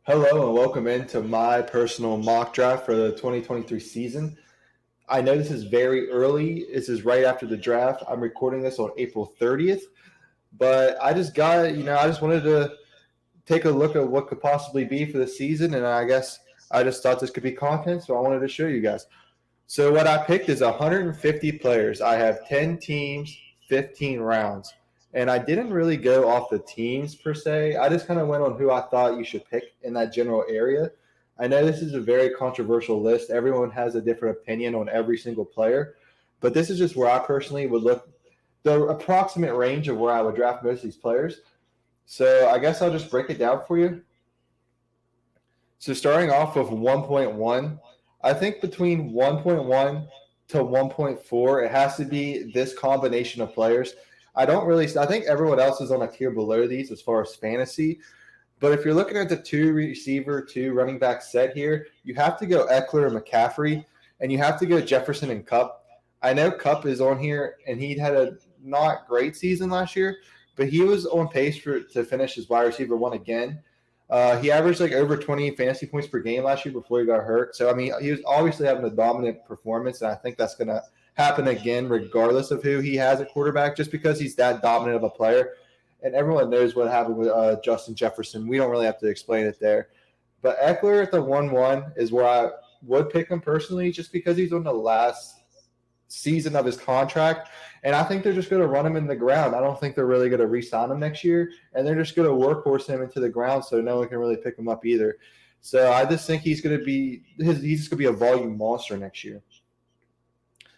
Hello and welcome into my personal mock draft for the 2023 season. I know this is very early. This is right after the draft. I'm recording this on April 30th, but I just wanted to take a look at what could possibly be for the season, and I guess I just thought this could be content, so I wanted to show you guys. So what I picked is 150 players. I have 10 teams, 15 rounds. And I didn't really go off the teams per se. I just kind of went on who I thought you should pick in that general area. I know this is a very controversial list. Everyone has a different opinion on every single player, but this is just where I personally would look the approximate range of where I would draft most of these players. So I guess I'll just break it down for you. So starting off with 1.1, I think between 1.1 to 1.4, it has to be this combination of players. I think everyone else is on a tier below these as far as fantasy. But if you're looking at the two receiver, two running back set here, you have to go Eckler and McCaffrey, and you have to go Jefferson and Cup. I know Cup is on here, and he had a not great season last year, but he was on pace to finish as wide receiver one again. He averaged like over 20 fantasy points per game last year before he got hurt. So, I mean, he was obviously having a dominant performance, and I think that's going to happen again regardless of who he has at quarterback, just because he's that dominant of a player. And everyone knows what happened with Justin Jefferson. We don't really have to explain it there. But Eckler at the 1-1 is where I would pick him personally, just because he's on the last season of his contract. And I think they're just going to run him in the ground. I don't think they're really going to re-sign him next year. And they're just going to workhorse him into the ground so no one can really pick him up either. So I just think he's just going to be a volume monster next year.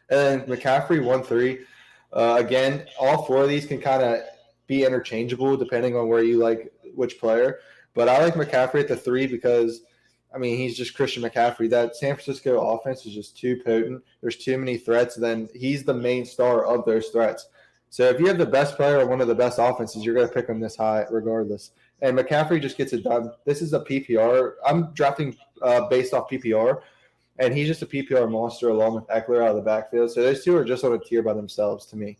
And then McCaffrey, 1-3. Again, all four of these can kind of be interchangeable depending on where you like which player. But I like McCaffrey at the 3 because, I mean, he's just Christian McCaffrey. That San Francisco offense is just too potent. There's too many threats. And then he's the main star of those threats. So if you have the best player or one of the best offenses, you're going to pick him this high regardless. And McCaffrey just gets it done. This is a PPR. I'm drafting based off PPR. And he's just a PPR monster along with Eckler out of the backfield. So those two are just on a tier by themselves to me.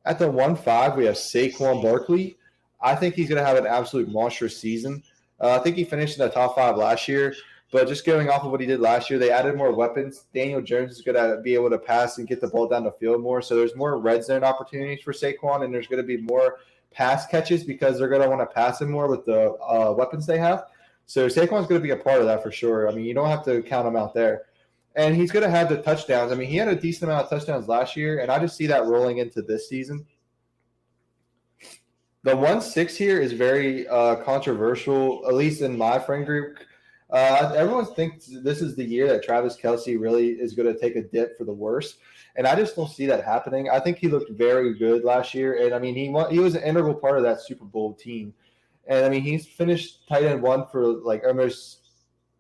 At the 1-5, we have Saquon Barkley. I think he's going to have an absolute monstrous season. I think he finished in the top 5 last year. But just going off of what he did last year, they added more weapons. Daniel Jones is going to be able to pass and get the ball down the field more. So there's more red zone opportunities for Saquon, and there's going to be more pass catches because they're going to want to pass him more with the weapons they have. So Saquon's going to be a part of that for sure. I mean, you don't have to count him out there. And he's going to have the touchdowns. I mean, he had a decent amount of touchdowns last year, and I just see that rolling into this season. The 1-6 here is very controversial, at least in my friend group. Everyone thinks this is the year that Travis Kelce really is going to take a dip for the worse. And I just don't see that happening. I think he looked very good last year. And, I mean, he was an integral part of that Super Bowl team. And, I mean, he's finished tight end 1 for, like, almost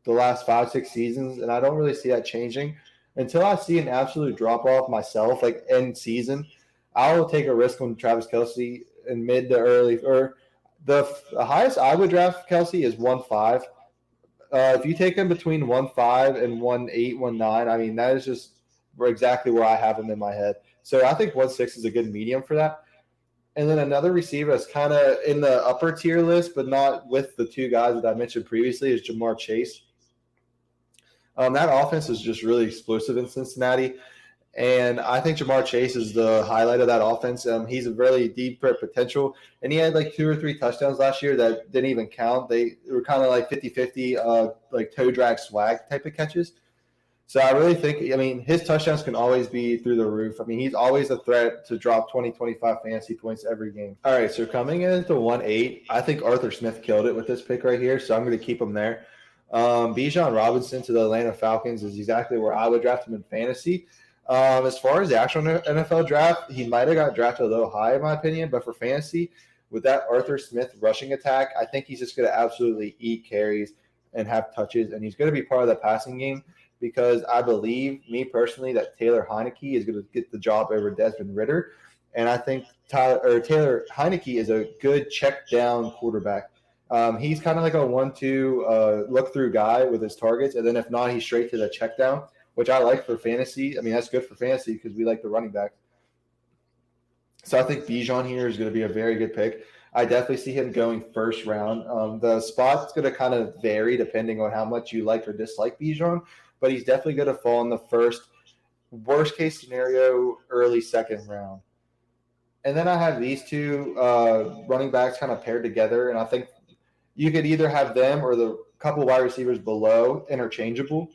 the last 5-6 seasons, and I don't really see that changing. Until I see an absolute drop-off myself, like, end season, I will take a risk on Travis Kelce in mid to early. Or the highest I would draft Kelce is 1-5. If you take him between 1-5 and 1-8, 1-9, I mean, that is just exactly where I have him in my head. So I think 1-6 is a good medium for that. And then another receiver that's kind of in the upper tier list, but not with the two guys that I mentioned previously, is Jamar Chase. That offense is just really explosive in Cincinnati. And I think Jamar Chase is the highlight of that offense. He's a really deep potential. And he had like 2 or 3 touchdowns last year that didn't even count. They were kind of like 50-50, like toe drag swag type of catches. So I really think, I mean, his touchdowns can always be through the roof. I mean, he's always a threat to drop 20, 25 fantasy points every game. All right, so coming into 1-8, I think Arthur Smith killed it with this pick right here, so I'm going to keep him there. Bijan Robinson to the Atlanta Falcons is exactly where I would draft him in fantasy. As far as the actual NFL draft, he might have got drafted a little high in my opinion, but for fantasy, with that Arthur Smith rushing attack, I think he's just going to absolutely eat carries and have touches, and he's going to be part of the passing game. Because I believe, me personally, that Taylor Heinicke is going to get the job over Desmond Ridder. And I think Taylor Heinicke is a good check-down quarterback. He's kind of like a 1-2 look-through guy with his targets. And then if not, he's straight to the check-down, which I like for fantasy. I mean, that's good for fantasy because we like the running back. So I think Bijan here is going to be a very good pick. I definitely see him going first round. The spot's going to kind of vary depending on how much you like or dislike Bijan, but he's definitely going to fall in the first, worst case scenario, early second round. And then I have these two running backs kind of paired together, and I think you could either have them or the couple wide receivers below interchangeable.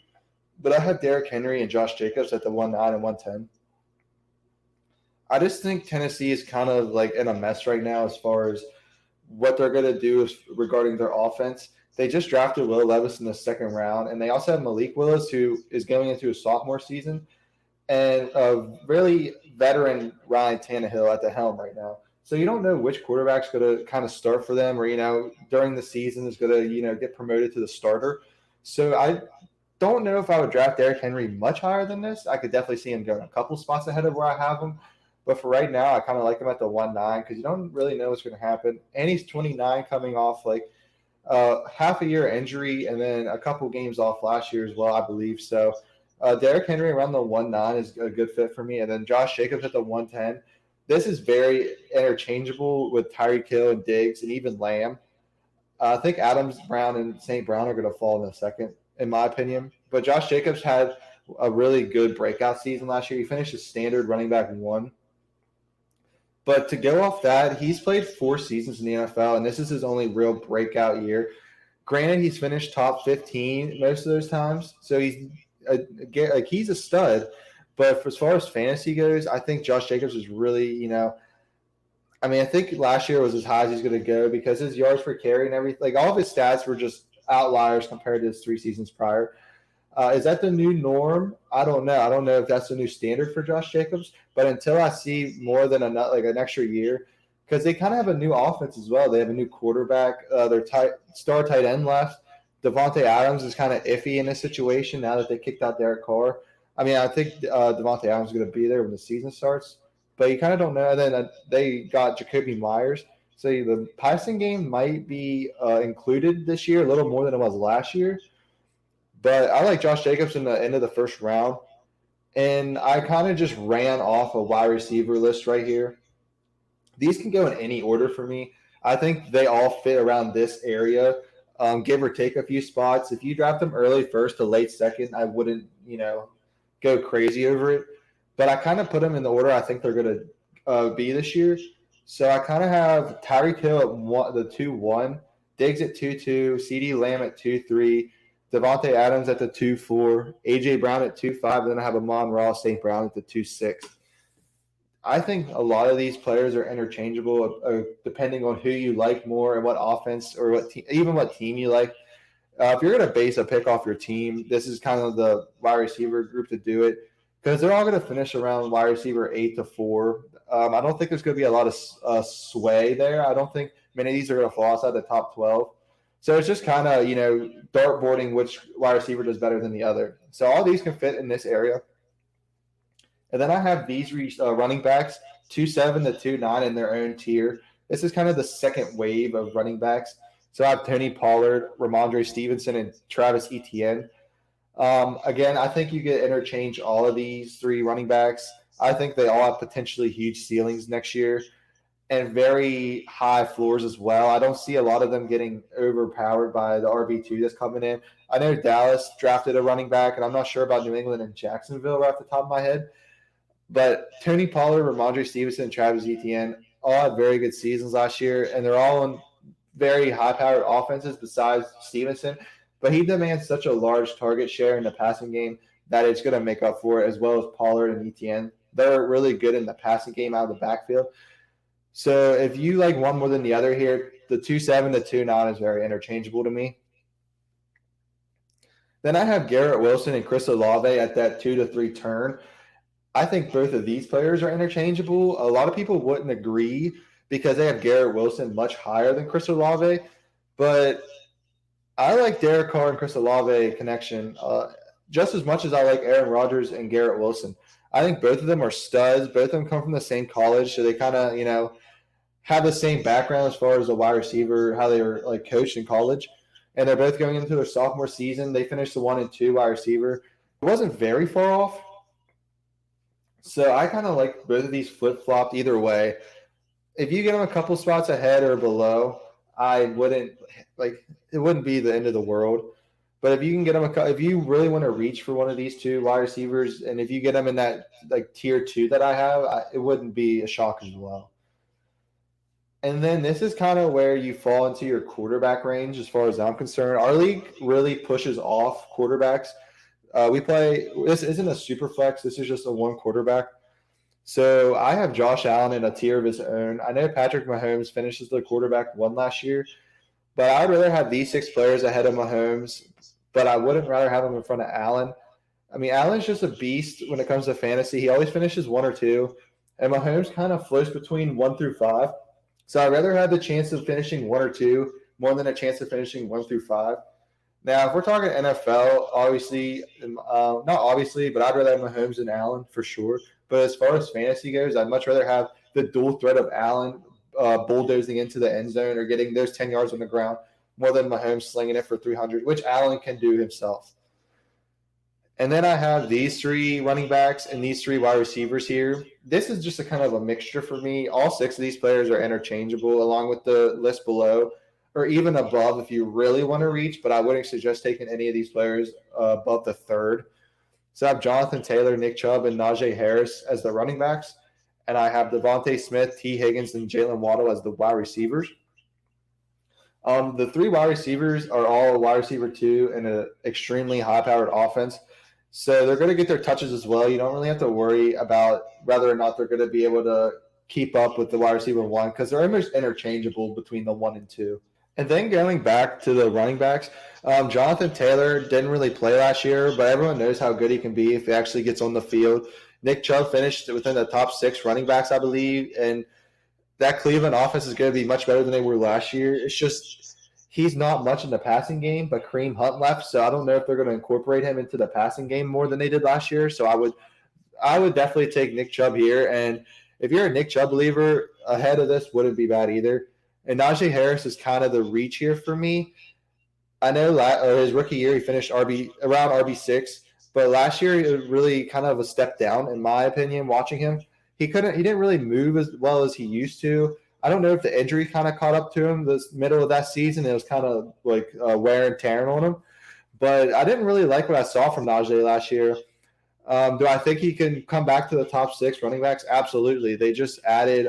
But I have Derrick Henry and Josh Jacobs at the 1-9 and 110. I just think Tennessee is kind of like in a mess right now as far as what they're going to do regarding their offense. They just drafted Will Levis in the second round, and they also have Malik Willis, who is going into his sophomore season, and a really veteran Ryan Tannehill at the helm right now. So you don't know which quarterback's going to kind of start for them, or during the season is going to get promoted to the starter. So I don't know if I would draft Derrick Henry much higher than this. I could definitely see him going a couple spots ahead of where I have him. But for right now, I kind of like him at the 1-9 because you don't really know what's going to happen. And he's 29 coming off like half a year injury and then a couple games off last year as well, I believe. So Derrick Henry around the 1-9 is a good fit for me. And then Josh Jacobs at the 110. This is very interchangeable with Tyreek Hill and Diggs and even Lamb. I think Adams, Brown, and St. Brown are going to fall in the second, in my opinion. But Josh Jacobs had a really good breakout season last year. He finished as standard running back 1. But to go off that, he's played 4 seasons in the NFL, and this is his only real breakout year. Granted, he's finished top 15 most of those times, so he's a stud. But as far as fantasy goes, I think Josh Jacobs is really, I think last year was as high as he's going to go because his yards per carry and everything, like all of his stats were just outliers compared to his 3 seasons prior. Is that the new norm? I don't know. I don't know if that's the new standard for Josh Jacobs. But until I see more than an extra year, because they kind of have a new offense as well. They have a new quarterback. Their star tight end left. Devontae Adams is kind of iffy in this situation now that they kicked out Derek Carr. I mean, I think Devontae Adams is going to be there when the season starts. But you kind of don't know. And then they got Jacoby Myers. So the passing game might be included this year a little more than it was last year. But I like Josh Jacobs in the end of the first round. And I kind of just ran off a wide receiver list right here. These can go in any order for me. I think they all fit around this area, give or take a few spots. If you draft them early first to late second, I wouldn't, go crazy over it. But I kind of put them in the order I think they're going to be this year. So I kind of have Tyreek Hill at the 2-1, Diggs at 2-2, CeeDee Lamb at 2-3, Devontae Adams at the 2-4, A.J. Brown at 2-5, and then I have Amon-Ra St. Brown at the 2-6. I think a lot of these players are interchangeable depending on who you like more and what offense or even what team you like. If you're going to base a pick off your team, this is kind of the wide receiver group to do it because they're all going to finish around wide receiver 8 to 4. I don't think there's going to be a lot of sway there. I don't think many of these are going to fall outside the top 12. So it's just kind of, dartboarding which wide receiver does better than the other. So all these can fit in this area. And then I have these running backs, 2-7 to 2-9 in their own tier. This is kind of the second wave of running backs. So I have Tony Pollard, Ramondre Stevenson, and Travis Etienne. Again, I think you get interchange all of these 3 running backs. I think they all have potentially huge ceilings next year and very high floors as well. I don't see a lot of them getting overpowered by the RB2 that's coming in. I know Dallas drafted a running back, and I'm not sure about New England and Jacksonville right off the top of my head. But Tony Pollard, Ramondre Stevenson, and Travis Etienne all had very good seasons last year, and they're all in very high-powered offenses besides Stevenson. But he demands such a large target share in the passing game that it's going to make up for it, as well as Pollard and Etienne. They're really good in the passing game out of the backfield. So if you like one more than the other here, the 2-7 to 2-9 is very interchangeable to me. Then I have Garrett Wilson and Chris Olave at that 2 to 3 turn. I think both of these players are interchangeable. A lot of people wouldn't agree because they have Garrett Wilson much higher than Chris Olave. But I like Derek Carr and Chris Olave connection just as much as I like Aaron Rodgers and Garrett Wilson. I think both of them are studs. Both of them come from the same college, so they kind of, have the same background as far as a wide receiver, how they were like coached in college. And they're both going into their sophomore season. They finished the 1 and 2 wide receiver. It wasn't very far off. So I kind of like both of these flip-flopped either way. if you get him a couple spots ahead or below, I wouldn't like it wouldn't be the end of the world. But if you can get him if you really want to reach for one of these two wide receivers, and if you get them in that like tier two that I have, it wouldn't be a shock as well. And then this is kind of where you fall into your quarterback range, as far as I'm concerned. Our league really pushes off quarterbacks. We play. This isn't a super flex. This is just a one quarterback. So I have Josh Allen in a tier of his own. I know Patrick Mahomes finishes the quarterback one last year, but I'd rather have these six players ahead of Mahomes. But I wouldn't rather have him in front of Allen. I mean, Allen's just a beast when it comes to fantasy. He always finishes one or two, and Mahomes kind of floats between 1 through 5. So I'd rather have the chance of finishing one or two more than a chance of finishing 1 through 5. Now, if we're talking NFL, obviously, not obviously, but I'd rather have Mahomes and Allen for sure. But as far as fantasy goes, I'd much rather have the dual threat of Allen bulldozing into the end zone or getting those 10 yards on the ground more than Mahomes slinging it for 300, which Allen can do himself. And then I have these three running backs and these three wide receivers here. This is just a kind of a mixture for me. All six of these players are interchangeable along with the list below or even above if you really want to reach, but I wouldn't suggest taking any of these players above the third. So I have Jonathan Taylor, Nick Chubb, and Najee Harris as the running backs. And I have Devontae Smith, T. Higgins, and Jalen Waddle as the wide receivers. The three wide receivers are all wide receiver two in an extremely high-powered offense. So they're going to get their touches as well. You don't really have to worry about whether or not they're going to be able to keep up with the wide receiver one because they're almost interchangeable between the 1 and 2. And then going back to the running backs, Jonathan Taylor didn't really play last year, but everyone knows how good he can be if he actually gets on the field. Nick Chubb finished within the top 6 running backs, I believe, and that Cleveland offense is going to be much better than they were last year. It's just he's not much in the passing game, but Kareem Hunt left, so I don't know if they're going to incorporate him into the passing game more than they did last year. So I would definitely take Nick Chubb here, and if you're a Nick Chubb believer, ahead of this wouldn't be bad either. And Najee Harris is kind of the reach here for me. I know his rookie year he finished around RB6, but last year it was really kind of a step down in my opinion. Watching him, he didn't really move as well as he used to. I don't know if the injury kind of caught up to him this middle of that season. It was kind of like wear and tearing on him, but I didn't really like what I saw from Najee last year. Do I think he can come back to the top 6 running backs? Absolutely. They just added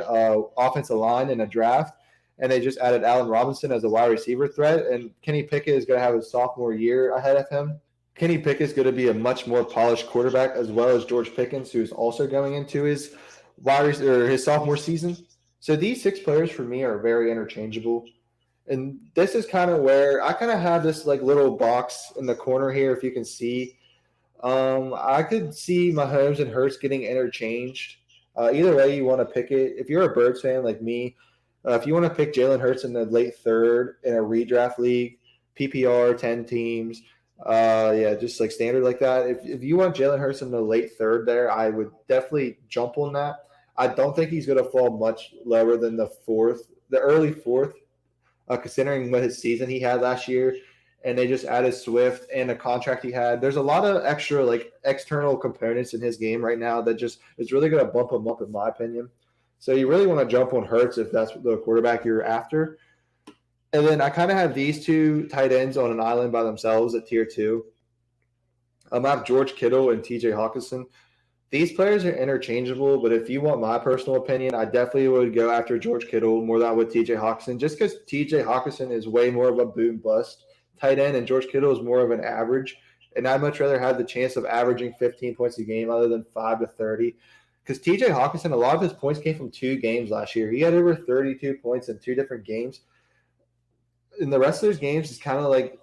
offensive line in a draft, and they just added Allen Robinson as a wide receiver threat. And Kenny Pickett is going to have his sophomore year ahead of him. Kenny Pickett is going to be a much more polished quarterback, as well as George Pickens, who is also going into his sophomore season. So these 6 players for me are very interchangeable. And this is kind of where I kind of have this like little box in the corner here, if you can see. I could see Mahomes and Hurts getting interchanged. Either way you want to pick it. If you're a Birds fan like me, if you want to pick Jalen Hurts in the late third in a redraft league, PPR, 10 teams, just like standard like that. If you want Jalen Hurts in the late third there, I would definitely jump on that. I don't think he's going to fall much lower than the early fourth, considering what his season he had last year. And they just added Swift and a contract he had. There's a lot of extra like external components in his game right now that just is really going to bump him up, in my opinion. So you really want to jump on Hurts if that's the quarterback you're after. And then I kind of have these two tight ends on an island by themselves at tier 2. I have George Kittle and TJ Hawkinson. These players are interchangeable, but if you want my personal opinion, I definitely would go after George Kittle more than I would TJ Hawkinson, just because TJ Hawkinson is way more of a boom bust tight end, and George Kittle is more of an average. And I'd much rather have the chance of averaging 15 points a game other than 5 to 30. Because TJ Hawkinson, a lot of his points came from 2 games last year. He had over 32 points in 2 different games. In the rest of his games, it's kind of like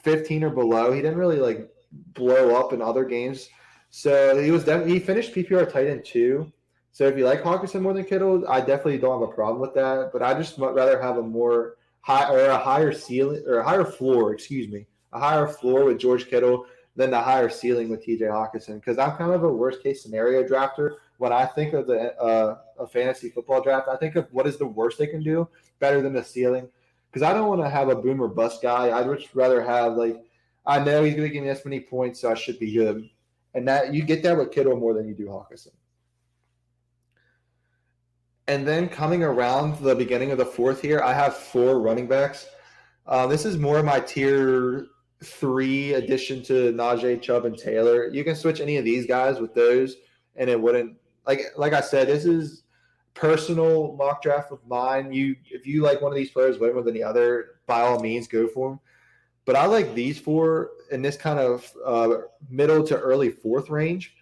15 or below. He didn't really like blow up in other games. So he finished PPR tight end 2. So if you like Hawkinson more than Kittle, I definitely don't have a problem with that. But I just would rather have a higher ceiling or a higher floor, a higher floor with George Kittle than the higher ceiling with TJ Hawkinson. Because I'm kind of a worst case scenario drafter. When I think of a fantasy football draft, I think of what is the worst they can do better than the ceiling. Because I don't want to have a boom or bust guy. I'd just rather have I know he's going to give me this many points, so I should be good. And that you get that with Kittle more than you do Hawkinson. And then coming around the beginning of the fourth here, I have 4 running backs. This is more my tier 3 addition to Najee, Chubb, and Taylor. You can switch any of these guys with those, and it wouldn't like I said. This is personal mock draft of mine. If you like one of these players way more than the other, by all means, go for them. But I like these 4 in this kind of middle to early fourth range.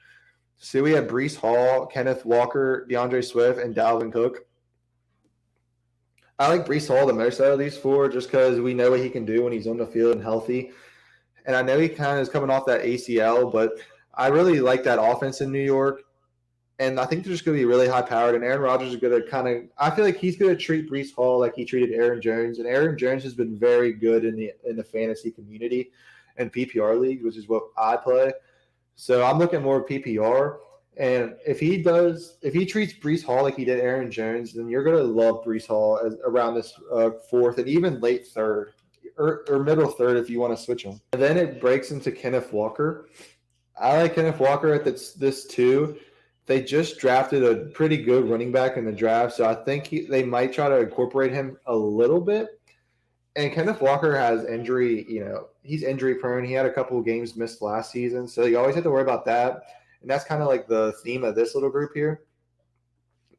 So we have Brees Hall, Kenneth Walker, DeAndre Swift, and Dalvin Cook. I like Brees Hall the most out of these 4 just because we know what he can do when he's on the field and healthy. And I know he kind of is coming off that ACL, but I really like that offense in New York. And I think they're just going to be really high powered. And Aaron Rodgers is going to I feel like he's going to treat Brees Hall like he treated Aaron Jones. And Aaron Jones has been very good in the fantasy community and PPR league, which is what I play. So I'm looking more at PPR. And if he treats Brees Hall like he did Aaron Jones, then you're going to love Brees Hall around this fourth and even late third or middle third if you want to switch him. And then it breaks into Kenneth Walker. I like Kenneth Walker at this too. They just drafted a pretty good running back in the draft, so I think they might try to incorporate him a little bit. And Kenneth Walker has injury, he's injury prone. He had a couple of games missed last season, so you always have to worry about that. And that's kind of like the theme of this little group here.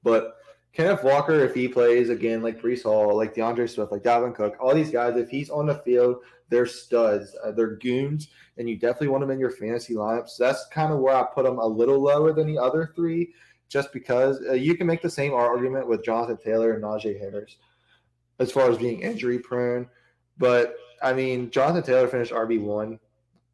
But Kenneth Walker, if he plays again, like Brees Hall, like DeAndre Swift, like Dalvin Cook, all these guys, if he's on the field, they're studs. They're goons, and you definitely want them in your fantasy lineups. So that's kind of where I put them a little lower than the other 3, just because you can make the same argument with Jonathan Taylor and Najee Harris as far as being injury prone. But, I mean, Jonathan Taylor finished RB1,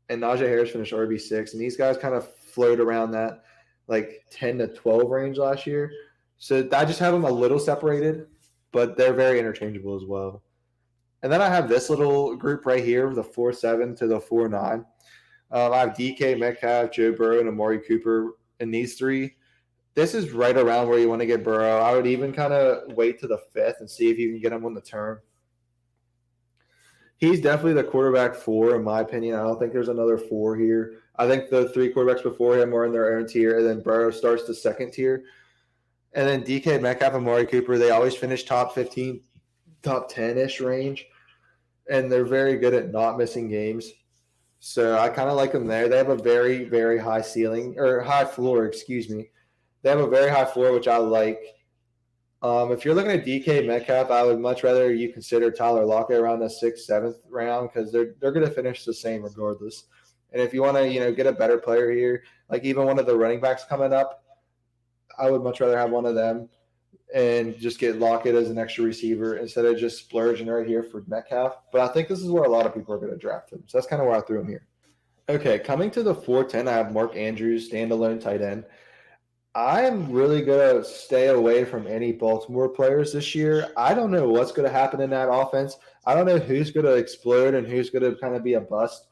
and Najee Harris finished RB6, and these guys kind of float around that like 10 to 12 range last year. So I just have them a little separated, but they're very interchangeable as well. And then I have this little group right here, the 4-7 to the 4-9. I have DK Metcalf, Joe Burrow, and Amari Cooper in these 3. This is right around where you want to get Burrow. I would even kind of wait to the 5th and see if you can get him on the turn. He's definitely the quarterback 4, in my opinion. I don't think there's another 4 here. I think the 3 quarterbacks before him are in their own tier, and then Burrow starts the second tier. And then DK Metcalf and Amari Cooper, they always finish top 15, top 10-ish range. And they're very good at not missing games. So I kind of like them there. They have a very, very high ceiling, or high floor, excuse me. They have a very high floor, which I like. If you're looking at DK Metcalf, I would much rather you consider Tyler Lockett around the 6th, 7th round because they're going to finish the same regardless. And if you want to, get a better player here, like even one of the running backs coming up, I would much rather have one of them and just get Lockett as an extra receiver instead of just splurging right here for Metcalf. But I think this is where a lot of people are going to draft him. So that's kind of why I threw him here. Okay, coming to the 4-10, I have Mark Andrews, standalone tight end. I'm really going to stay away from any Baltimore players this year. I don't know what's going to happen in that offense. I don't know who's going to explode and who's going to kind of be a bust.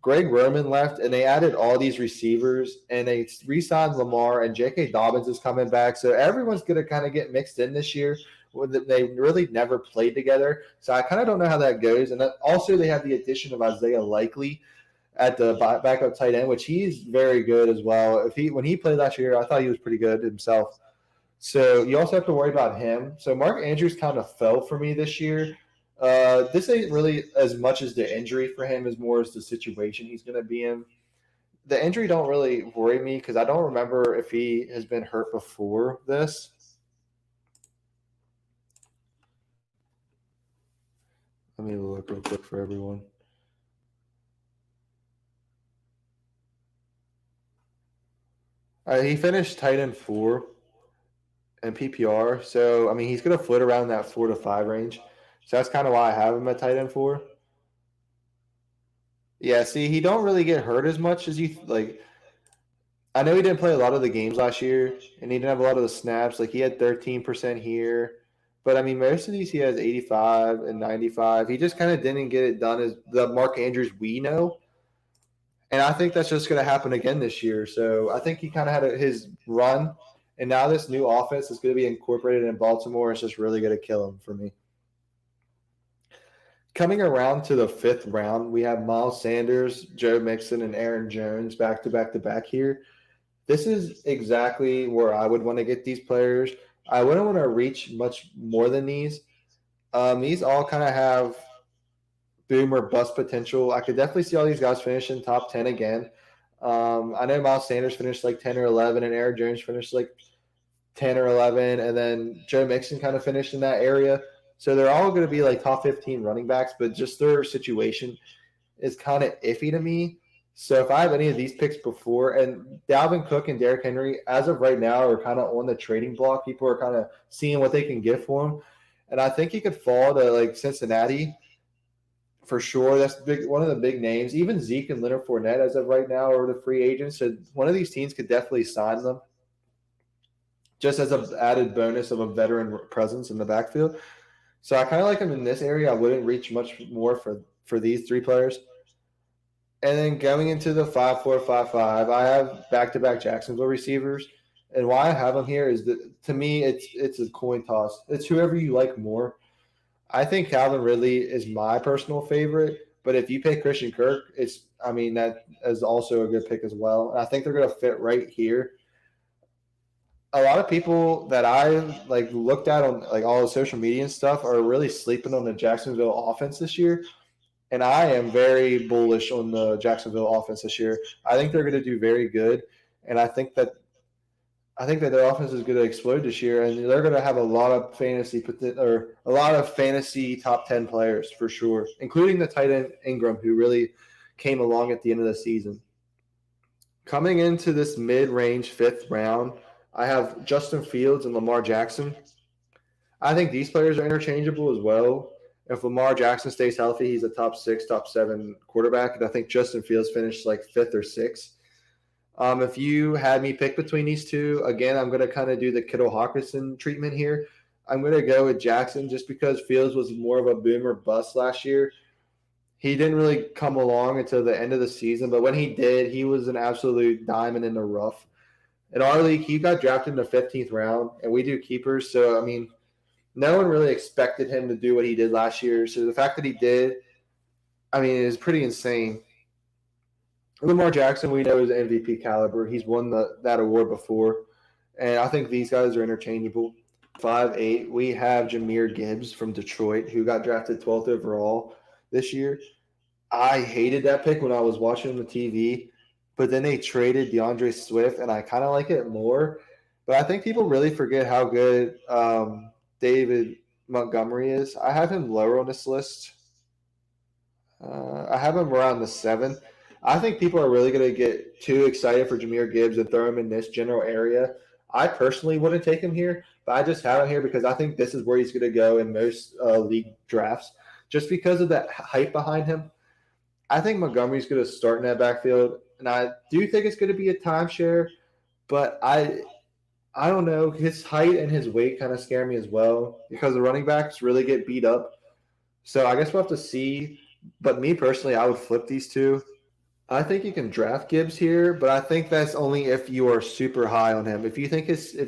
Greg Roman left, and they added all these receivers, and they re-signed Lamar, and J.K. Dobbins is coming back. So everyone's going to kind of get mixed in this year. They really never played together. So I kind of don't know how that goes. And also they have the addition of Isaiah Likely at the backup tight end, which he's very good as well. When he played last year, I thought he was pretty good himself. So you also have to worry about him. So Mark Andrews kind of fell for me this year. This ain't really as much as the injury for him as more as the situation he's going to be in. The injury don't really worry me because I don't remember if he has been hurt before this. Let me look real quick for everyone. He finished tight end 4 in PPR. So, I mean, he's going to float around that 4 to 5 range. So that's kind of why I have him at tight end 4. Yeah, see, he don't really get hurt as much as you like. I know he didn't play a lot of the games last year, and he didn't have a lot of the snaps. Like he had 13% here, but I mean, most of these he has 85 and 95. He just kind of didn't get it done as the Mark Andrews we know, and I think that's just going to happen again this year. So I think he kind of had his run, and now this new offense is going to be incorporated in Baltimore. It's just really going to kill him for me. Coming around to the 5th round, we have Miles Sanders, Joe Mixon, and Aaron Jones back to back here. This is exactly where I would want to get these players. I wouldn't want to reach much more than these. These all kind of have boom or bust potential. I could definitely see all these guys finishing top 10 again. I know Miles Sanders finished like 10 or 11, and Aaron Jones finished like 10 or 11, and then Joe Mixon kind of finished in that area. So they're all going to be like top 15 running backs, but just their situation is kind of iffy to me. So if I have any of these picks before, and Dalvin Cook and Derrick Henry, as of right now, are kind of on the trading block. People are kind of seeing what they can get for him. And I think he could fall to like Cincinnati for sure. That's big, one of the big names. Even Zeke and Leonard Fournette, as of right now, are the free agents. So one of these teams could definitely sign them just as an added bonus of a veteran presence in the backfield. So I kind of like them in this area. I wouldn't reach much more for these three players. And then going into the 5-4-5-5, I have back-to-back Jacksonville receivers. And why I have them here is that to me, it's a coin toss. It's whoever you like more. I think Calvin Ridley is my personal favorite, but if you pick Christian Kirk, that is also a good pick as well. And I think they're going to fit right here. A lot of people that I like looked at on like all the social media and stuff are really sleeping on the Jacksonville offense this year. And I am very bullish on the Jacksonville offense this year. I think they're going to do very good, and I think that their offense is going to explode this year, and they're going to have a lot of fantasy top 10 players for sure, including the tight end Ingram, who really came along at the end of the season. Coming into this mid-range fifth round, I have Justin Fields and Lamar Jackson. I think these players are interchangeable as well. If Lamar Jackson stays healthy, he's a top 6, top 7 quarterback, and I think Justin Fields finished like 5th or 6th. If you had me pick between these two, again, I'm going to kind of do the Kittle Hawkinson treatment here. I'm going to go with Jackson just because Fields was more of a boom or bust last year. He didn't really come along until the end of the season, but when he did, he was an absolute diamond in the rough. In our league, he got drafted in the 15th round, and we do keepers. So, no one really expected him to do what he did last year. So the fact that he did, is pretty insane. Lamar Jackson, we know, is MVP caliber. He's won that award before. And I think these guys are interchangeable. 5-8, we have Jahmyr Gibbs from Detroit, who got drafted 12th overall this year. I hated that pick when I was watching the TV, but then they traded DeAndre Swift, and I kind of like it more. But I think people really forget how good David Montgomery is. I have him lower on this list. I have him around the 7. I think people are really going to get too excited for Jahmyr Gibbs and throw him in this general area. I personally wouldn't take him here, but I just have him here because I think this is where he's going to go in most league drafts, just because of that hype behind him. I think Montgomery's going to start in that backfield, and I do think it's going to be a timeshare, but I don't know. His height and his weight kind of scare me as well because the running backs really get beat up. So I guess we'll have to see. But me personally, I would flip these two. I think you can draft Gibbs here, but I think that's only if you are super high on him. If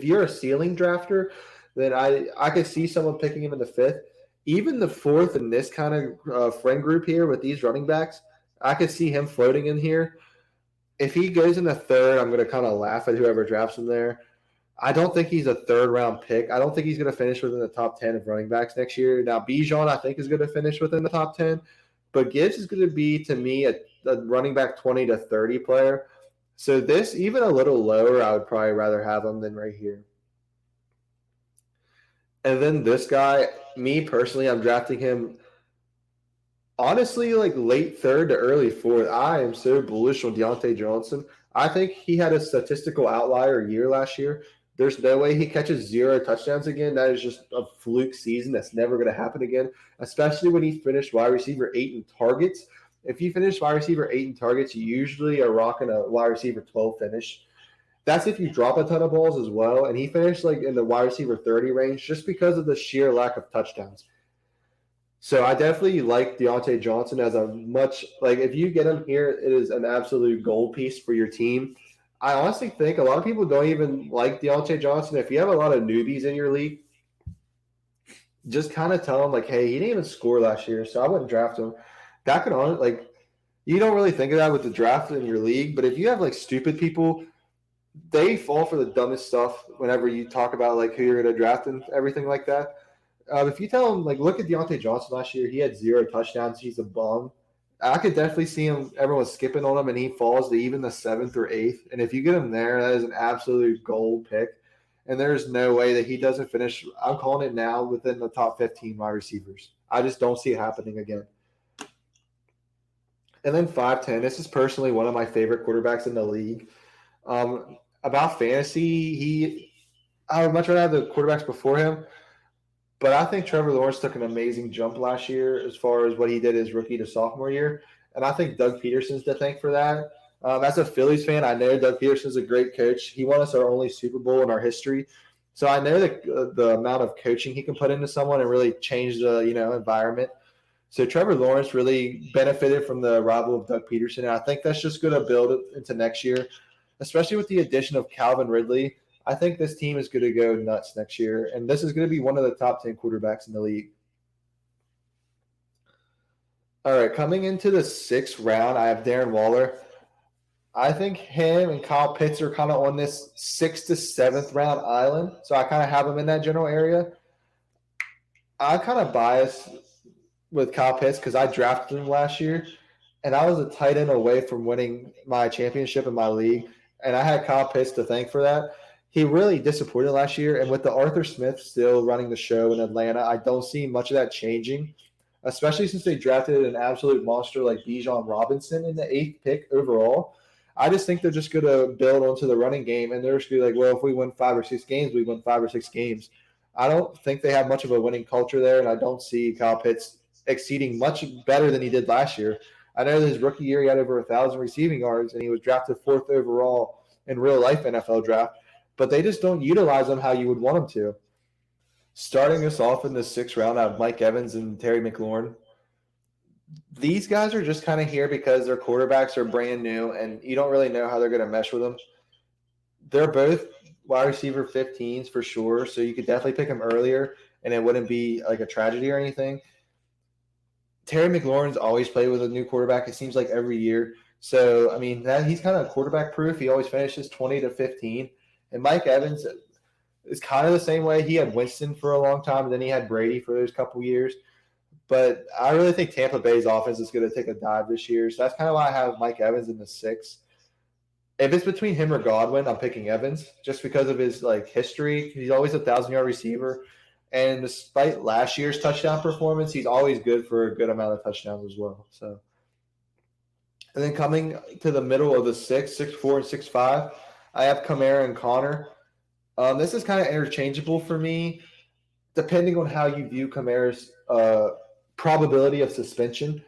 you're a ceiling drafter, then I could see someone picking him in the 5th. Even the 4th in this kind of friend group here with these running backs, I could see him floating in here. If he goes in the 3rd, I'm going to kind of laugh at whoever drafts him there. I don't think he's a 3rd-round pick. I don't think he's going to finish within the top 10 of running backs next year. Now, Bijan, I think, is going to finish within the top 10. But Gibbs is going to be, to me, a running back 20 to 30 player. So this, even a little lower, I would probably rather have him than right here. And then this guy, me personally, I'm drafting him honestly like late 3rd to early 4th. I am so bullish on Deontay Johnson. I think he had a statistical outlier year last year. There's no way he catches 0 touchdowns again. That is just a fluke season. That's never going to happen again, especially when he finished wide receiver 8 in targets. If you finish wide receiver 8 in targets, you usually are rocking a wide receiver 12 finish. That's if you drop a ton of balls as well. And he finished like in the wide receiver 30 range just because of the sheer lack of touchdowns. So I definitely like Deontay Johnson as a much – like if you get him here, it is an absolute gold piece for your team. I honestly think a lot of people don't even like Deontay Johnson. If you have a lot of newbies in your league, just kind of tell them, like, hey, he didn't even score last year, so I wouldn't draft him. That could you don't really think of that with the draft in your league, but if you have, like, stupid people they fall for the dumbest stuff whenever you talk about like who you're going to draft and everything like that. If you tell him like look at Deontay Johnson last year, he had 0 touchdowns. He's a bum. I could definitely see him. Everyone's skipping on him, and he falls to even the seventh or eighth. And if you get him there, that is an absolute gold pick. And there's no way that he doesn't finish. I'm calling it now within the top 15 wide receivers. I just don't see it happening again. And then 5'10. This is personally one of my favorite quarterbacks in the league. About fantasy, I would much rather have the quarterbacks before him. But I think Trevor Lawrence took an amazing jump last year as far as what he did his rookie to sophomore year. And I think Doug Peterson's to thank for that. As a Phillies fan, I know Doug Peterson's a great coach. He won us our only Super Bowl in our history. So I know that the amount of coaching he can put into someone and really change the environment. So Trevor Lawrence really benefited from the arrival of Doug Peterson. And I think that's just going to build it into next year, especially with the addition of Calvin Ridley. I think this team is going to go nuts next year, and this is going to be one of the top 10 quarterbacks in the league. All right, coming into the 6th round, I have Darren Waller. I think him and Kyle Pitts are kind of on this 6th to 7th round island, so I kind of have them in that general area. I'm kind of biased with Kyle Pitts because I drafted him last year, and I was a tight end away from winning my championship in my league, and I had Kyle Pitts to thank for that. He really disappointed last year, and with the Arthur Smith still running the show in Atlanta, I don't see much of that changing, especially since they drafted an absolute monster like Bijan Robinson in the 8th pick overall. I just think they're just going to build onto the running game, and they're just going to be like, well, if we win 5 or 6 games, we win 5 or 6 games. I don't think they have much of a winning culture there, and I don't see Kyle Pitts exceeding much better than he did last year. I know his rookie year he had over 1,000 receiving yards, and he was drafted 4th overall in real-life NFL draft. But they just don't utilize them how you would want them to. Starting us off in the 6th round, I have Mike Evans and Terry McLaurin. These guys are just kind of here because their quarterbacks are brand new, and you don't really know how they're going to mesh with them. They're both wide receiver 15s for sure, so you could definitely pick them earlier, and it wouldn't be like a tragedy or anything. Terry McLaurin's always played with a new quarterback, it seems like every year. So, I mean, he's kind of quarterback proof. He always finishes 20 to 15. And Mike Evans is kind of the same way. He had Winston for a long time, and then he had Brady for those couple years. But I really think Tampa Bay's offense is going to take a dive this year. So that's kind of why I have Mike Evans in the 6th. If it's between him or Godwin, I'm picking Evans just because of his history. He's always a 1,000-yard receiver. And despite last year's touchdown performance, he's always good for a good amount of touchdowns as well. So, and then coming to the middle of the 6'4", and 6'5", I have Kamara and Connor. This is kind of interchangeable for me, depending on how you view Kamara's probability of suspension.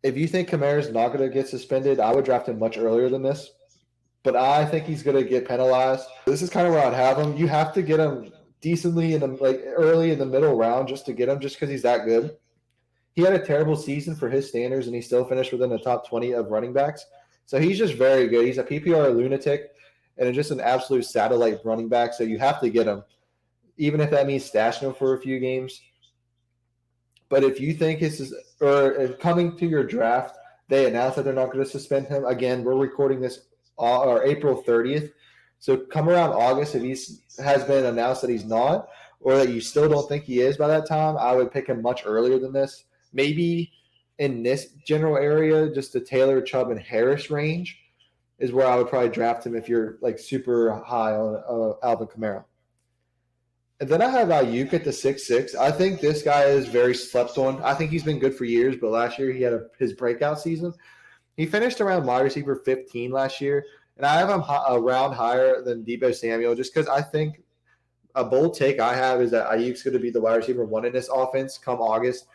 If you think Kamara's not going to get suspended, I would draft him much earlier than this. But I think he's going to get penalized. This is kind of where I'd have him. You have to get him decently in the early in the middle round just to get him, just because he's that good. He had a terrible season for his standards, and he still finished within the top 20 of running backs. So he's just very good. He's a PPR lunatic and just an absolute satellite running back. So you have to get him, even if that means stashing him for a few games. But if you think if coming to your draft, they announce that they're not going to suspend him. Again, we're recording this April 30th. So come around August, if he has been announced that he's not, or that you still don't think he is by that time, I would pick him much earlier than this. Maybe in this general area, just the Taylor, Chubb, and Harris range is where I would probably draft him if you're super high on Alvin Kamara. And then I have Ayuk at the 6'6". I think this guy is very slept on. I think he's been good for years, but last year he had his breakout season. He finished around wide receiver 15 last year, and I have him a round higher than Deebo Samuel just because I think a bold take I have is that Ayuk's going to be the wide receiver 1 in this offense come August.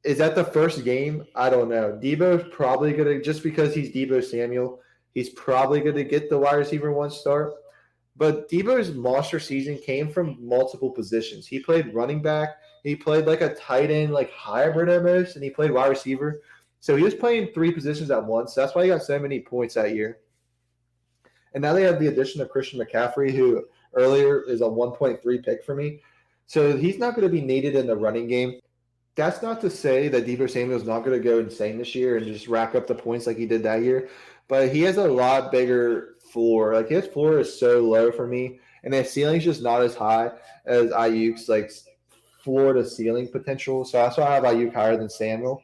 Is that the first game? I don't know. Deebo's probably going to, just because he's Deebo Samuel, he's probably going to get the wide receiver 1 start. But Deebo's monster season came from multiple positions. He played running back. He played like a tight end, hybrid almost, and he played wide receiver. So he was playing 3 positions at once. That's why he got so many points that year. And now they have the addition of Christian McCaffrey, who earlier is a 1.3 pick for me. So he's not going to be needed in the running game. That's not to say that Deebo Samuel's not going to go insane this year and just rack up the points like he did that year. But he has a lot bigger floor. Like his floor is so low for me, and his ceiling's just not as high as Ayuk's like floor to ceiling potential. So that's why I have Ayuk higher than Samuel.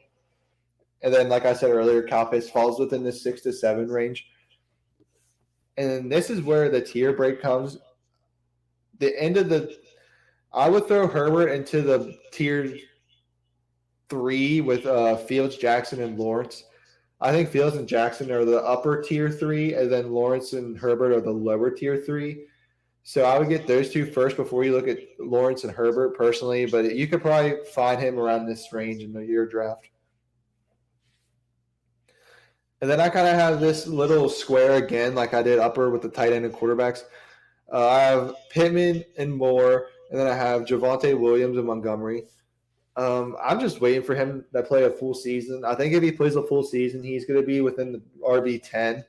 And then, like I said earlier, Kyle Pitts falls within the 6 to 7 range. And this is where the tier break comes. The end of the, I would throw Herbert into the tier 3 with Fields, Jackson, and Lawrence. I think Fields and Jackson are the upper tier 3, and then Lawrence and Herbert are the lower tier 3. So I would get those two first before you look at Lawrence and Herbert personally, but you could probably find him around this range in your draft. And then I kind of have this little square again, like I did upper with the tight end and quarterbacks. I have Pittman and Moore, and then I have Javonte Williams and Montgomery. I'm just waiting for him to play a full season. I think if he plays a full season, he's going to be within the RB10.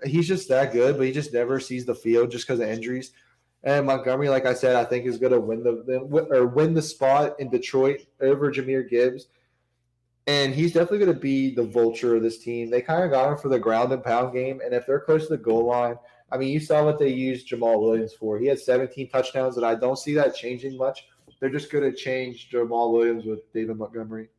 He's just that good, but he just never sees the field just because of injuries. And Montgomery, like I said, I think is going to win the spot in Detroit over Jahmyr Gibbs. And he's definitely going to be the vulture of this team. They kind of got him for the ground and pound game. And if they're close to the goal line, I mean, you saw what they used Jamal Williams for. He had 17 touchdowns, and I don't see that changing much. They're just going to change Jamal Williams with David Montgomery.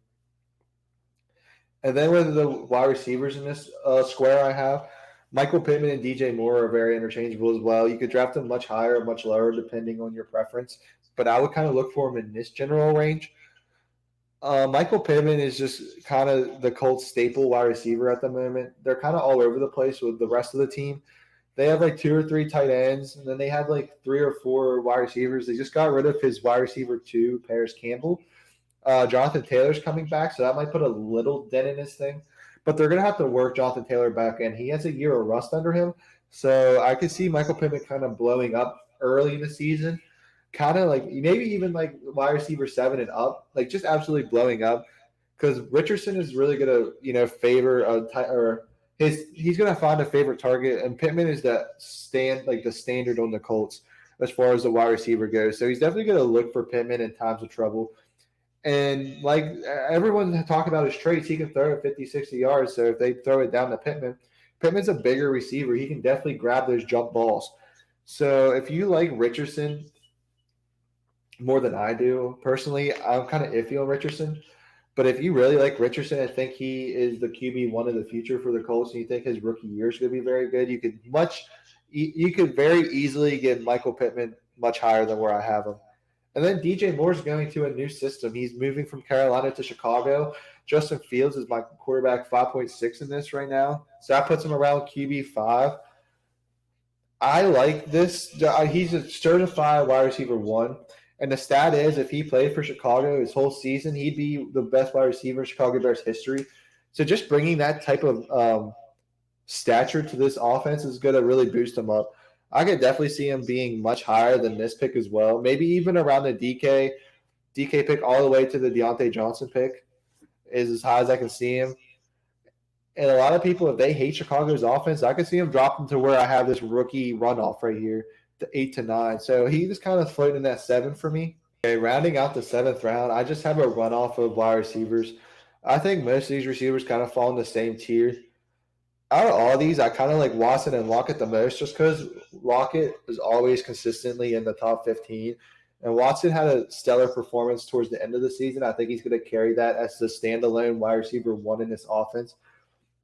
And then with the wide receivers in this square I have, Michael Pittman and DJ Moore are very interchangeable as well. You could draft them much higher or much lower depending on your preference. But I would kind of look for them in this general range. Michael Pittman is just kind of the Colts staple wide receiver at the moment. They're kind of all over the place with the rest of the team. They have like 2 or 3 tight ends, and then they have like 3 or 4 wide receivers. They just got rid of his wide receiver 2, Paris Campbell. Jonathan Taylor's coming back, so that might put a little dent in his thing. But they're going to have to work Jonathan Taylor back in. He has a year of rust under him. So I could see Michael Pittman kind of blowing up early in the season. Kind of like maybe even like wide receiver 7 and up, like just absolutely blowing up. Because Richardson is really going to, favor he's going to find a favorite target, and Pittman is the standard on the Colts as far as the wide receiver goes. So he's definitely going to look for Pittman in times of trouble. And like everyone talk about his traits, he can throw it 50, 60 yards. So if they throw it down to Pittman, Pittman's a bigger receiver. He can definitely grab those jump balls. So if you like Richardson more than I do, personally, I'm kind of iffy on Richardson. But if you really like Richardson, I think he is the QB1 of the future for the Colts, and you think his rookie year is going to be very good, you could very easily get Michael Pittman much higher than where I have him. And then DJ Moore's going to a new system. He's moving from Carolina to Chicago. Justin Fields is my quarterback 5.6 in this right now. So that puts him around QB5. I like this. He's a certified wide receiver 1. And the stat is, if he played for Chicago his whole season, he'd be the best wide receiver in Chicago Bears history. So just bringing that type of stature to this offense is going to really boost him up. I could definitely see him being much higher than this pick as well. Maybe even around the DK pick all the way to the Deontay Johnson pick is as high as I can see him. And a lot of people, if they hate Chicago's offense, I could see him dropping to where I have this rookie runoff right here, the 8 to 9. So he just kind of floating in that 7 for me. Okay, rounding out the 7th round, I just have a runoff of wide receivers. I think most of these receivers kind of fall in the same tier. Out of all of these, I kind of like Watson and Lockett the most just because Lockett is always consistently in the top 15. And Watson had a stellar performance towards the end of the season. I think he's going to carry that as the standalone wide receiver 1 in this offense.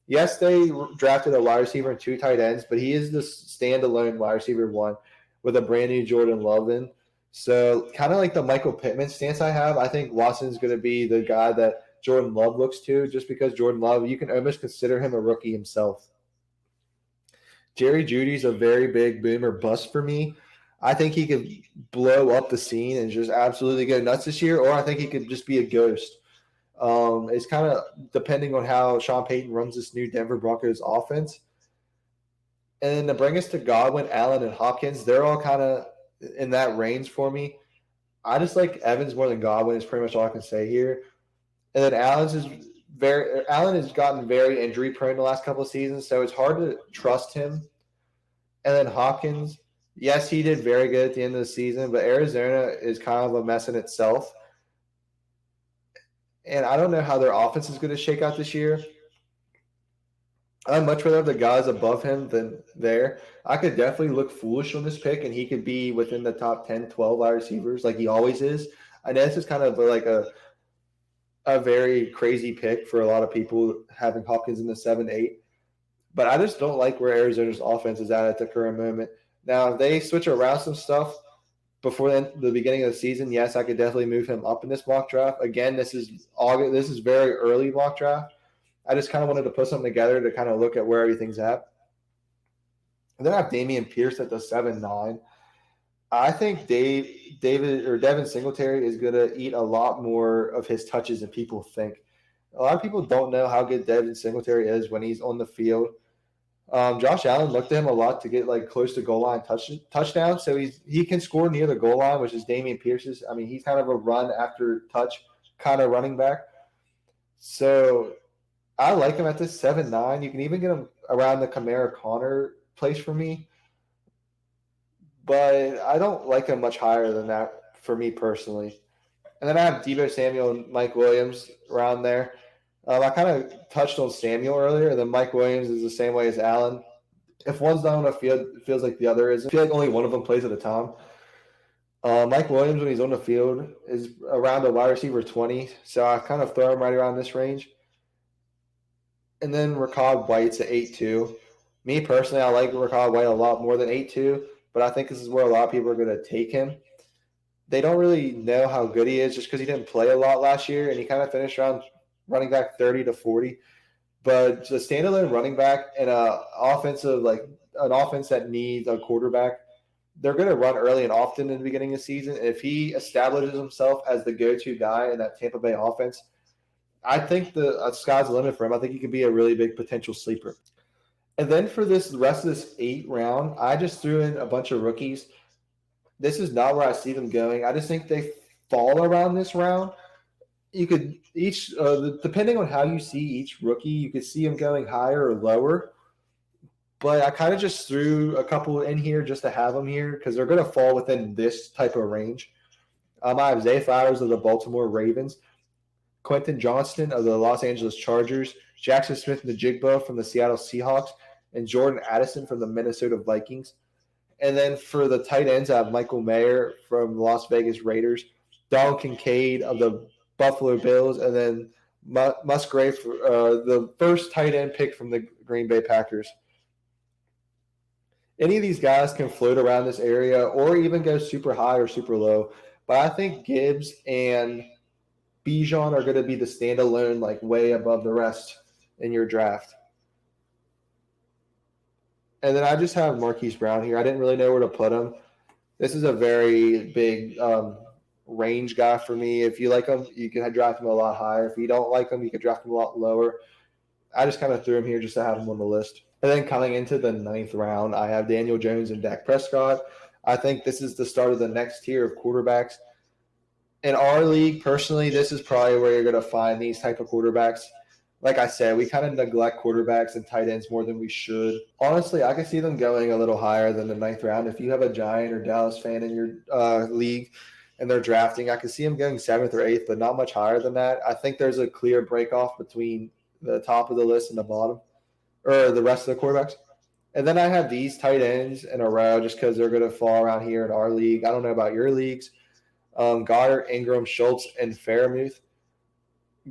Yes, they drafted a wide receiver and 2 tight ends, but he is the standalone wide receiver 1 with a brand new Jordan Love in. So kind of like the Michael Pittman stance I have, I think Watson's going to be the guy that Jordan Love looks to, just because Jordan Love, you can almost consider him a rookie himself. Jerry Jeudy's a very big boom or bust for me. I think he could blow up the scene and just absolutely go nuts this year, or I think he could just be a ghost. It's kind of depending on how Sean Payton runs this new Denver Broncos offense. And then to bring us to Godwin, Allen, and Hopkins, they're all kind of in that range for me. I just like Evans more than Godwin is pretty much all I can say here. And then Allen has gotten very injury prone the last couple of seasons, so it's hard to trust him. And then Hopkins, yes, he did very good at the end of the season, but Arizona is kind of a mess in itself. And I don't know how their offense is going to shake out this year. I'd much rather have the guys above him than there. I could definitely look foolish on this pick, and he could be within the top 10, 12 wide receivers like he always is. I know this is kind of like a very crazy pick for a lot of people having Hopkins in the 7 8, but I just don't like where Arizona's offense is at the current moment. Now, if they switch around some stuff before the beginning of the season, yes, I could definitely move him up in this mock draft. Again, this is August. This is very early mock draft. I just kind of wanted to put something together to kind of look at where everything's at. And then I have Damian Pierce at the 7 9. I think David or Devin Singletary is going to eat a lot more of his touches than people think. A lot of people don't know how good Devin Singletary is when he's on the field. Josh Allen looked at him a lot to get like close to goal line touchdown, so he can score near the goal line, which is Damian Pierce's. I mean, he's kind of a run after touch kind of running back. So I like him at this 7 9. You can even get him around the Kamara Connor place for me, but I don't like him much higher than that for me personally. And then I have Debo Samuel and Mike Williams around there. I kind of touched on Samuel earlier, and then Mike Williams is the same way as Allen. If one's not on the field, it feels like the other is. I feel like only one of them plays at a time. Mike Williams, when he's on the field, is around a wide receiver 20, so I kind of throw him right around this range. And then Rachaad White's at 8-2. Me personally, I like Rachaad White a lot more than 8-2, but I think this is where a lot of people are going to take him. They don't really know how good he is just because he didn't play a lot last year, and he kind of finished around running back 30 to 40. But the standalone running back and an offense that needs a quarterback, they're going to run early and often in the beginning of the season. And if he establishes himself as the go-to guy in that Tampa Bay offense, I think the sky's the limit for him. I think he could be a really big potential sleeper. And then for this rest of this 8 round, I just threw in a bunch of rookies. This is not where I see them going. I just think they fall around this round. You could depending on how you see each rookie, you could see them going higher or lower. But I kind of just threw a couple in here just to have them here because they're going to fall within this type of range. I have Zay Flowers of the Baltimore Ravens, Quentin Johnston of the Los Angeles Chargers, Jackson Smith-Njigba from the Seattle Seahawks, and Jordan Addison from the Minnesota Vikings. And then for the tight ends, I have Michael Mayer from the Las Vegas Raiders, Dalton Kincaid of the Buffalo Bills, and then Musgrave, the first tight end pick from the Green Bay Packers. Any of these guys can float around this area or even go super high or super low. But I think Gibbs and Bijan are going to be the standalone, like way above the rest in your draft. And then I just have Marquise Brown here. I didn't really know where to put him. This is a very big range guy for me. If you like him, you can draft him a lot higher. If you don't like him, you can draft him a lot lower. I just kind of threw him here just to have him on the list. And then coming into the 9th round, I have Daniel Jones and Dak Prescott. I think this is the start of the next tier of quarterbacks. In our league, personally, this is probably where you're going to find these type of quarterbacks. Like I said, we kind of neglect quarterbacks and tight ends more than we should. Honestly, I can see them going a little higher than the 9th round. If you have a Giant or Dallas fan in your league and they're drafting, I can see them going 7th or 8th, but not much higher than that. I think there's a clear break off between the top of the list and the bottom, or the rest of the quarterbacks. And then I have these tight ends in a row just because they're going to fall around here in our league. I don't know about your leagues. Goddard, Ingram, Schultz, and Fairmouth.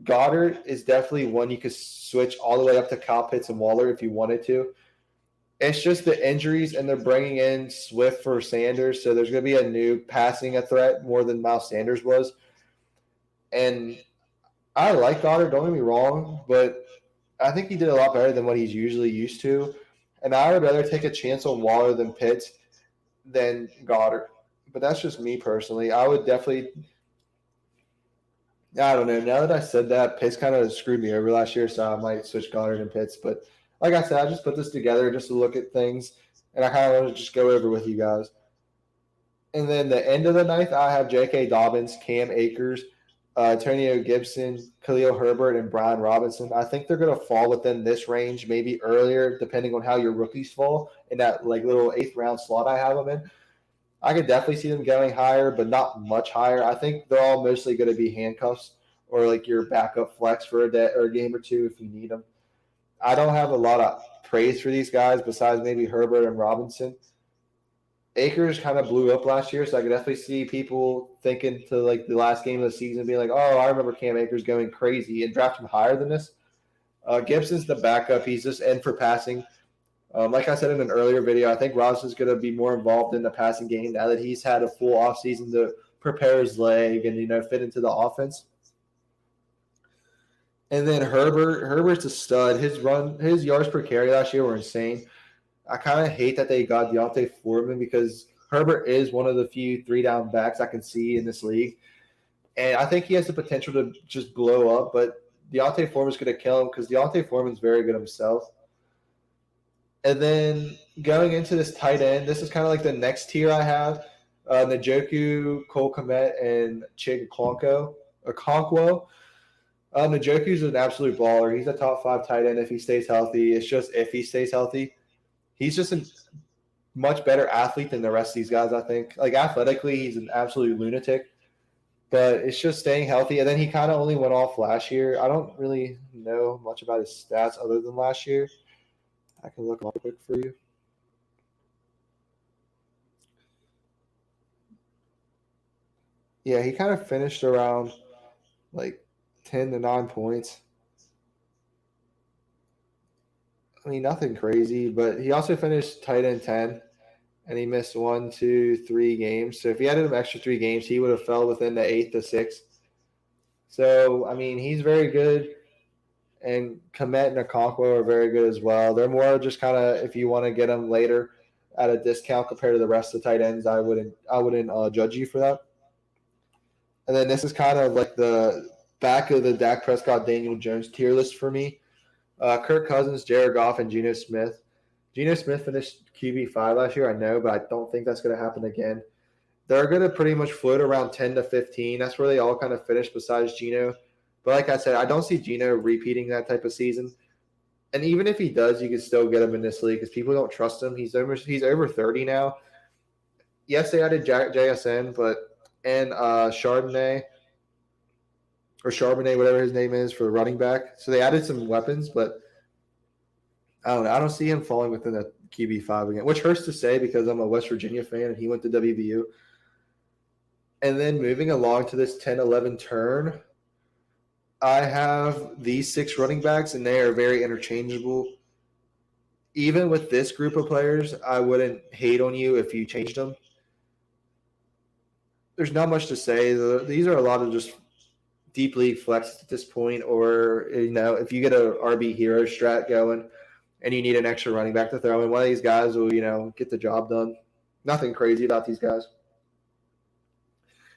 Goddard is definitely one you could switch all the way up to Kyle Pitts and Waller if you wanted to. It's just the injuries, and they're bringing in Swift for Sanders, so there's going to be a new passing threat more than Miles Sanders was. And I like Goddard, don't get me wrong, but I think he did a lot better than what he's usually used to. And I would rather take a chance on Waller than Pitts than Goddard. But that's just me personally. I would definitely – I don't know. Now that I said that, Pitts kind of screwed me over last year, so I might switch Goddard and Pitts. But like I said, I just put this together just to look at things, and I kind of want to just go over with you guys. And then the end of the 9th, I have J.K. Dobbins, Cam Akers, Antonio Gibson, Khalil Herbert, and Brian Robinson. I think they're going to fall within this range, maybe earlier, depending on how your rookies fall in that like little 8th round slot I have them in. I could definitely see them going higher, but not much higher. I think they're all mostly going to be handcuffs or like your backup flex for a day or a game or two if you need them. I don't have a lot of praise for these guys besides maybe Herbert and Robinson. Akers kind of blew up last year, so I could definitely see people thinking to like the last game of the season, being like, "Oh, I remember Cam Akers going crazy and draft him higher than this." Gibson's the backup; he's just in for passing. Like I said in an earlier video, I think Robinson's going to be more involved in the passing game now that he's had a full offseason to prepare his leg and fit into the offense. And then Herbert's a stud. His yards per carry last year were insane. I kind of hate that they got Deontay Foreman because Herbert is one of the few 3-down backs I can see in this league. And I think he has the potential to just blow up, but Deontay Foreman's going to kill him because Deontay Foreman's very good himself. And then going into this tight end, this is kind of like the next tier I have. Njoku, Cole Kmet, and Chig Okonkwo. Njoku's an absolute baller. He's a top 5 tight end if he stays healthy. It's just if he stays healthy. He's just a much better athlete than the rest of these guys, I think. Like, athletically, he's an absolute lunatic. But it's just staying healthy. And then he kind of only went off last year. I don't really know much about his stats other than last year. I can look up quick for you. Yeah, he kind of finished around like 10 to 9 points. I mean, nothing crazy, but he also finished tight end 10, and he missed 1, 2, 3 games. So if he added an extra 3 games, he would have fell within the 8th to 6th. So, I mean, he's very good. And Kmet and Okonkwo are very good as well. They're more just kind of if you want to get them later at a discount compared to the rest of the tight ends. I wouldn't judge you for that. And then this is kind of like the back of the Dak Prescott, Daniel Jones tier list for me. Kirk Cousins, Jared Goff, and Geno Smith. Geno Smith finished QB5 last year, I know, but I don't think that's going to happen again. They're going to pretty much float around 10 to 15. That's where they all kind of finish besides Geno. But like I said, I don't see Geno repeating that type of season. And even if he does, you can still get him in this league because people don't trust him. He's over 30 now. Yes, they added JSN, and Charbonnet, whatever his name is, for running back. So they added some weapons, but I don't know. I don't see him falling within the QB5 again, which hurts to say because I'm a West Virginia fan and he went to WVU. And then moving along to this 10-11 turn, I have these 6 running backs, and they are very interchangeable. Even with this group of players, I wouldn't hate on you if you changed them. There's not much to say. These are a lot of just deep league flex at this point, or if you get a RB hero strat going and you need an extra running back to throw in, one of these guys will get the job done. Nothing crazy about these guys.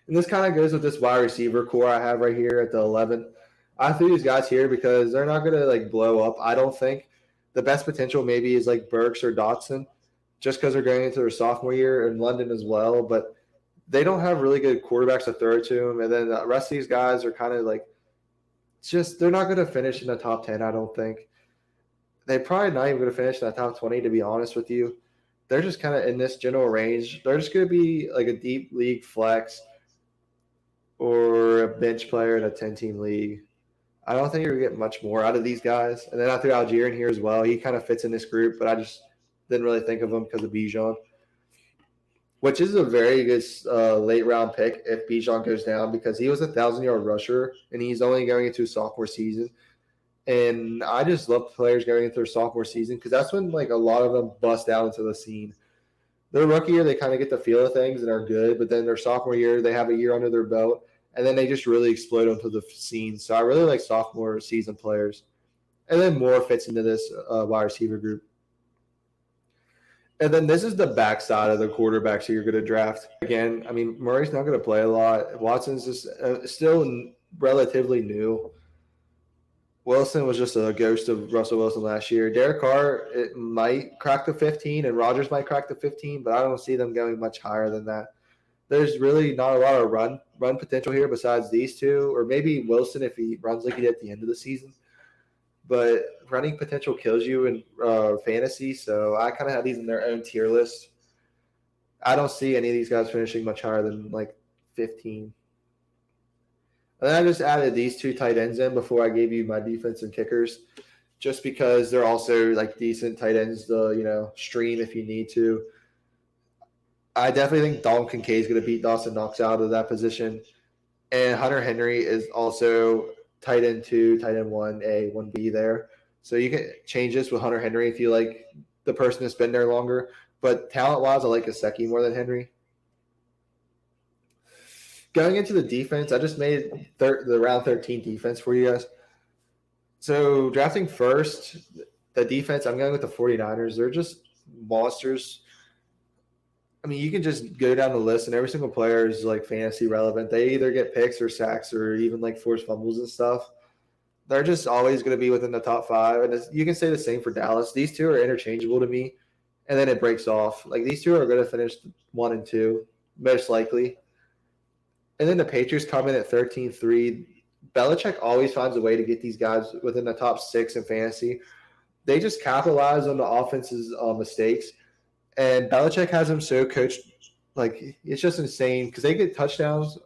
And this kind of goes with this wide receiver core I have right here at the 11. I threw these guys here because they're not going to blow up, I don't think. The best potential maybe is Burks or Dotson, just because they're going into their sophomore year in London as well. But they don't have really good quarterbacks to throw to them. And then the rest of these guys are kind of they're not going to finish in the top 10, I don't think. They're probably not even going to finish in the top 20, to be honest with you. They're just kind of in this general range. They're just going to be a deep league flex or a bench player in a 10-team league. I don't think you're going to get much more out of these guys. And then I threw Algier in here as well. He kind of fits in this group, but I just didn't really think of him because of Bijan, which is a very good late-round pick if Bijan goes down because he was a 1,000-yard rusher, and he's only going into his sophomore season. And I just love players going into their sophomore season because that's when a lot of them bust out into the scene. Their rookie year, they kind of get the feel of things and are good, but then their sophomore year, they have a year under their belt, and then they just really explode onto the scene. So I really like sophomore season players. And then Moore fits into this wide receiver group. And then this is the backside of the quarterbacks that you're going to draft. Again, I mean, Murray's not going to play a lot. Watson's just still relatively new. Wilson was just a ghost of Russell Wilson last year. Derek Carr, it might crack the 15, and Rodgers might crack the 15, but I don't see them going much higher than that. There's really not a lot of run potential here besides these two, or maybe Wilson if he runs like he did at the end of the season. But running potential kills you in fantasy, so I kind of have these in their own tier list. I don't see any of these guys finishing much higher than 15. And then I just added these 2 tight ends in before I gave you my defense and kickers. just because they're also like decent tight ends to stream if you need to. I definitely think Dalton Kincaid is going to beat Dawson Knox out of that position, and Hunter Henry is also tight end 2, tight end 1A, 1B there. So you can change this with Hunter Henry if you like the person that's been there longer. But talent wise, I like Gesicki more than Henry. Going into the defense, I just made the round 13 defense for you guys. So drafting first, the defense, I'm going with the 49ers. They're just monsters. I mean, you can just go down the list, and every single player is like fantasy relevant. They either get picks or sacks or even like forced fumbles and stuff. They're just always going to be within the top 5. And you can say the same for Dallas. These two are interchangeable to me, and then it breaks off. Like these two are going to finish 1 and 2, most likely. And then the Patriots come in at 13-3. Belichick always finds a way to get these guys within the top 6 in fantasy. They just capitalize on the offense's mistakes. And Belichick has them so coached, like it's just insane because they get touchdowns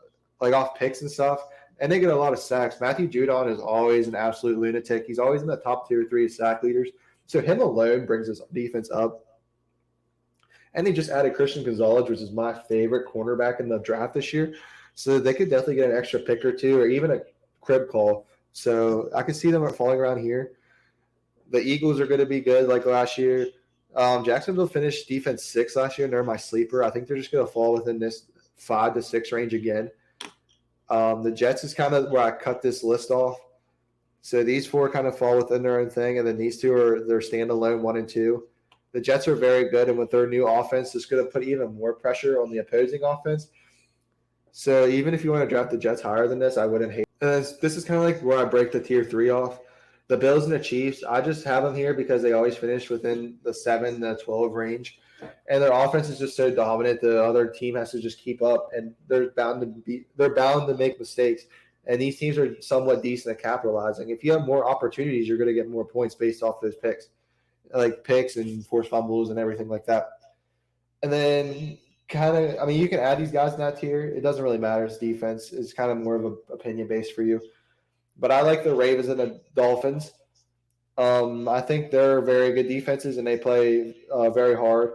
like off picks and stuff, and they get a lot of sacks. Matthew Judon is always an absolute lunatic. He's always in the top 2 or 3 sack leaders. So him alone brings his defense up. And they just added Christian Gonzalez, which is my favorite cornerback in the draft this year. So they could definitely get an extra pick or 2 or even a crib call. So I could see them falling around here. The Eagles are going to be good like last year. Jacksonville finished defense 6 last year, and they're my sleeper. I think they're just going to fall within this 5 to 6 range again. The Jets is kind of where I cut this list off. So these 4 kind of fall within their own thing, and then these 2 are their standalone 1 and 2. The Jets are very good, and with their new offense, it's going to put even more pressure on the opposing offense. So even if you want to draft the Jets higher than this, I wouldn't hate it. This is kind of like where I break the tier 3 off. The Bills and the Chiefs, I just have them here because they always finish within the 7 to 12 range. And their offense is just so dominant, the other team has to just keep up, and they're bound to make mistakes. And these teams are somewhat decent at capitalizing. If you have more opportunities, you're going to get more points based off those picks, like picks and forced fumbles and everything like that. And then you can add these guys in that tier. It doesn't really matter. It's defense. It's kind of more of an opinion based for you. But I like the Ravens and the Dolphins. I think they're very good defenses, and they play very hard.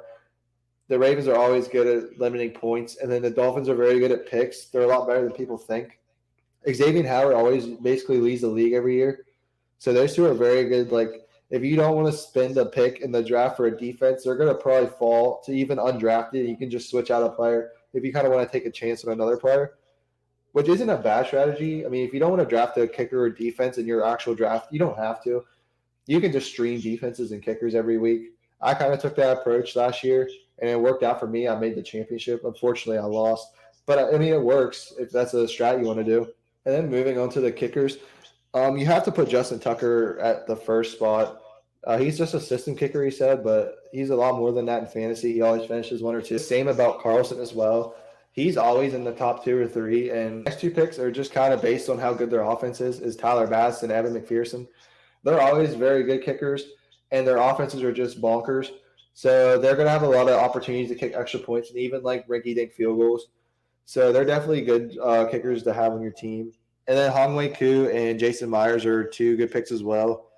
The Ravens are always good at limiting points, and then the Dolphins are very good at picks. They're a lot better than people think. Xavier Howard always basically leads the league every year. So those 2 are very good. Like, if you don't want to spend a pick in the draft for a defense, they're going to probably fall to even undrafted. You can just switch out a player if you kind of want to take a chance on another player, which isn't a bad strategy. I mean, if you don't want to draft a kicker or defense in your actual draft, you don't have to. You can just stream defenses and kickers every week. I kind of took that approach last year, and it worked out for me. I made the championship. Unfortunately, I lost. But, I mean, it works if that's a strat you want to do. And then moving on to the kickers, you have to put Justin Tucker at the first spot. He's just a system kicker, he said, but he's a lot more than that in fantasy. He always finishes 1 or 2. Same about Carlson as well. He's always in the top 2 or 3. And next 2 picks are just kind of based on how good their offense is Tyler Bass and Evan McPherson. They're always very good kickers, and their offenses are just bonkers. So they're going to have a lot of opportunities to kick extra points and even like rinky-dink field goals. So they're definitely good kickers to have on your team. And then Hong-Wei Koo and Jason Myers are 2 good picks as well.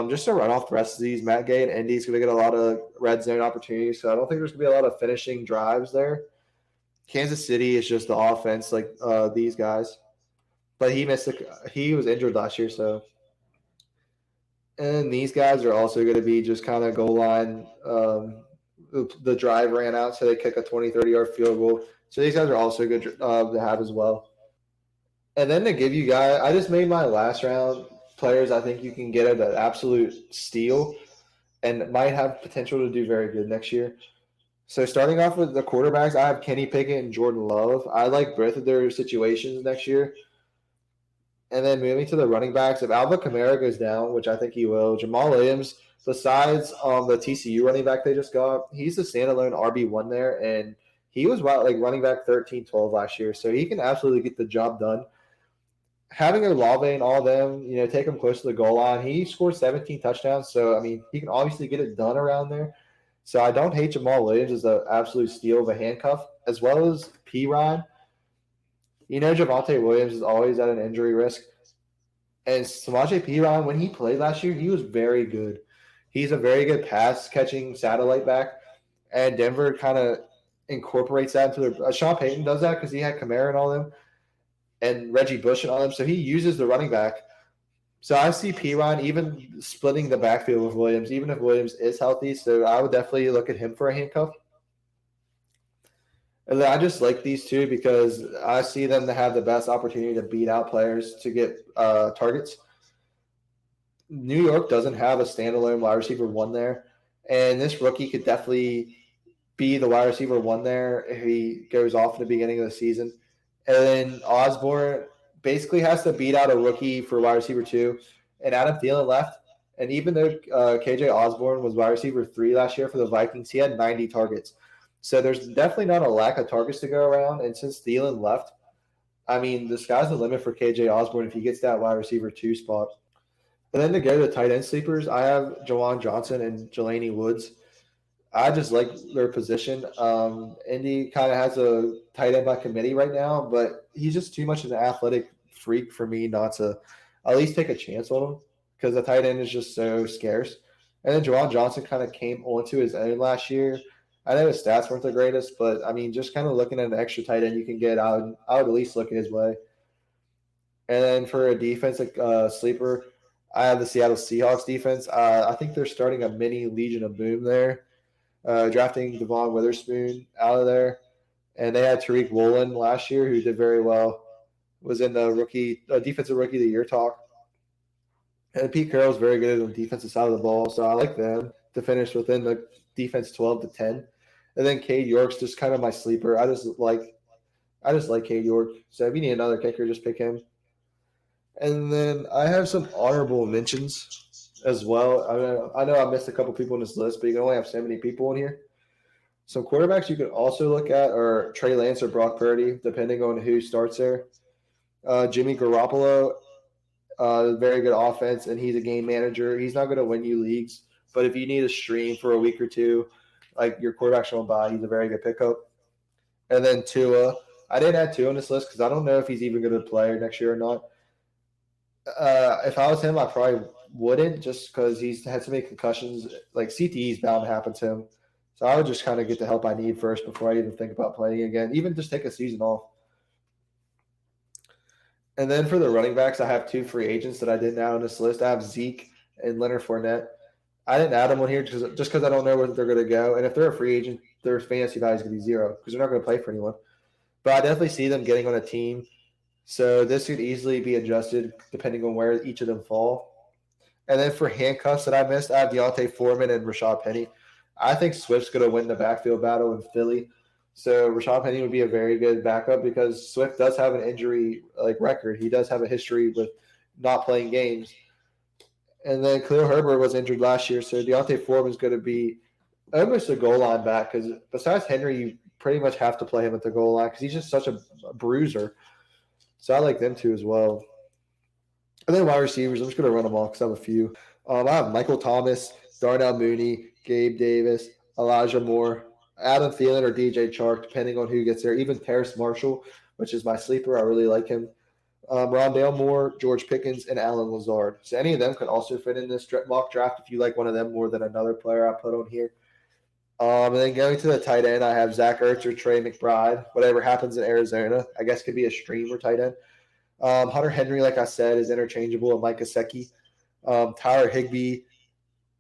Just to run off the rest of these, Matt Gay and Indy's going to get a lot of red zone opportunities. So I don't think there's going to be a lot of finishing drives there. Kansas City is just the offense, like these guys. But he was injured last year, so. And these guys are also going to be just kind of goal line. The drive ran out, so they kick a 20, 30-yard field goal. So these guys are also good to have as well. And then to give you guys, I just made my last round players I think you can get at an absolute steal and might have potential to do very good next year. So starting off with the quarterbacks, I have Kenny Pickett and Jordan Love. I like both of their situations next year. And then moving to the running backs, if Alvin Kamara goes down, which I think he will, Jamal Williams, besides the TCU running back they just got, he's the standalone RB1 there, and he was running back 13-12 last year, so he can absolutely get the job done. Having Olave and all them, take him close to the goal line. He scored 17 touchdowns, so, I mean, he can obviously get it done around there. So I don't hate Jamal Williams as an absolute steal of a handcuff, as well as P. Ryan. Javonte Williams is always at an injury risk. And Samaje Perine, when he played last year, he was very good. He's a very good pass catching satellite back, and Denver kind of incorporates that into their. Sean Payton does that because he had Kamara and all them, and Reggie Bush and all them. So he uses the running back. So I see Perine even splitting the backfield with Williams, even if Williams is healthy. So I would definitely look at him for a handcuff. And I just like these two because I see them to have the best opportunity to beat out players to get targets. New York doesn't have a standalone wide receiver one there, and this rookie could definitely be the wide receiver one there if he goes off in the beginning of the season. And then Osborne basically has to beat out a rookie for wide receiver two, and Adam Thielen left. And even though KJ Osborne was wide receiver three last year for the Vikings, he had 90 targets. So there's definitely not a lack of targets to go around. And since Thielen left, I mean, the sky's the limit for KJ Osborne if he gets that wide receiver two spot. And then to go to the tight end sleepers, I have Jawan Johnson and Jelani Woods. I just like their position. Indy kind of has a tight end by committee right now, but he's just too much of an athletic freak for me not to at least take a chance on him because the tight end is just so scarce. And then Jawan Johnson kind of came onto his own last year. I know his stats weren't the greatest, but I mean, just kind of looking at an extra tight end you can get, I would at least look at his way. And then for a defensive sleeper, I have the Seattle Seahawks defense. I think they're starting a mini Legion of Boom there, drafting Devon Witherspoon out of there. And they had Tariq Woolen last year, who did very well, was in the defensive rookie of the year talk. And Pete Carroll's very good on the defensive side of the ball, so I like them to finish within the defense 12 to 10. And then Cade York's just kind of my sleeper. I just like Cade York. So if you need another kicker, just pick him. And then I have some honorable mentions as well. I know I missed a couple people on this list, but you can only have so many people in here. Some quarterbacks you could also look at are Trey Lance or Brock Purdy, depending on who starts there. Jimmy Garoppolo, very good offense, and he's a game manager. He's not going to win you leagues, but if you need a stream for a week or two, like your quarterback's on bye, he's a very good pickup. And then Tua. I didn't add Tua on this list because I don't know if he's even going to play next year or not. If I was him, I probably wouldn't just because he's had so many concussions. Like CTE is bound to happen to him. So I would just kind of get the help I need first before I even think about playing again. Even just take a season off. And then for the running backs, I have two free agents that I didn't add on this list. I have Zeke and Leonard Fournette. I didn't add them on here just because I don't know where they're going to go. And if they're a free agent, their fantasy value is going to be zero because they're not going to play for anyone. But I definitely see them getting on a team. So this could easily be adjusted depending on where each of them fall. And then for handcuffs that I missed, I have Deontay Foreman and Rashad Penny. I think Swift's going to win the backfield battle in Philly. So Rashad Penny would be a very good backup because Swift does have an injury record. He does have a history with not playing games. And then Khalil Herbert was injured last year, so Deontay Foreman is going to be almost a goal line back because besides Henry, you pretty much have to play him at the goal line because he's just such a bruiser. So I like them too as well. And then wide receivers, I'm just going to run them all because I have a few. I have Michael Thomas, Darnell Mooney, Gabe Davis, Elijah Moore, Adam Thielen, or DJ Chark, depending on who gets there. Even Terrace Marshall, which is my sleeper. I really like him. Rondale Moore, George Pickens, and Alan Lazard. So any of them could also fit in this mock draft if you like one of them more than another player I put on here. And then going to the tight end, I have Zach Ertz or Trey McBride. Whatever happens in Arizona, I guess could be a streamer tight end. Hunter Henry, like I said, is interchangeable, and Mike Gesicki. Tyler Higbee,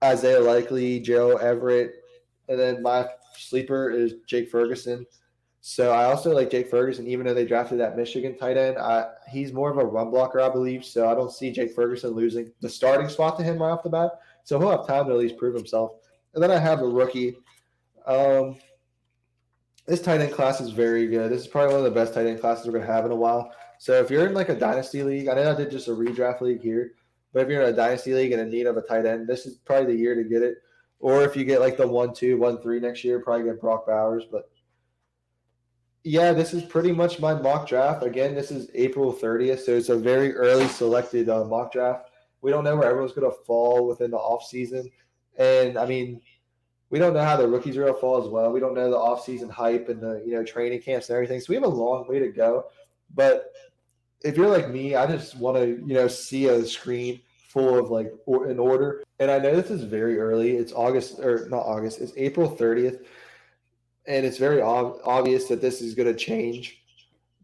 Isaiah Likely, Joe Everett, and then my sleeper is Jake Ferguson. So I also like Jake Ferguson, even though they drafted that Michigan tight end. He's more of a run blocker, I believe. So I don't see Jake Ferguson losing the starting spot to him right off the bat. So he'll have time to at least prove himself. And then I have a rookie. This tight end class is very good. This is probably one of the best tight end classes we're going to have in a while. So if you're in like a dynasty league, I know I did just a redraft league here, but if you're in a dynasty league and in need of a tight end, this is probably the year to get it. Or if you get like the 1-2, 1-3 next year, probably get Brock Bowers. But yeah, this is pretty much my mock draft. Again, this is April 30th, so it's a very early selected mock draft. We don't know where everyone's going to fall within the offseason. And I mean, we don't know how the rookies are going to fall as well. We don't know the offseason hype and the training camps and everything. So we have a long way to go. But if you're like me, I just want to, see a screen full of like an order. And I know this is very early. It's August, or not August, it's April 30th. And it's very obvious that this is going to change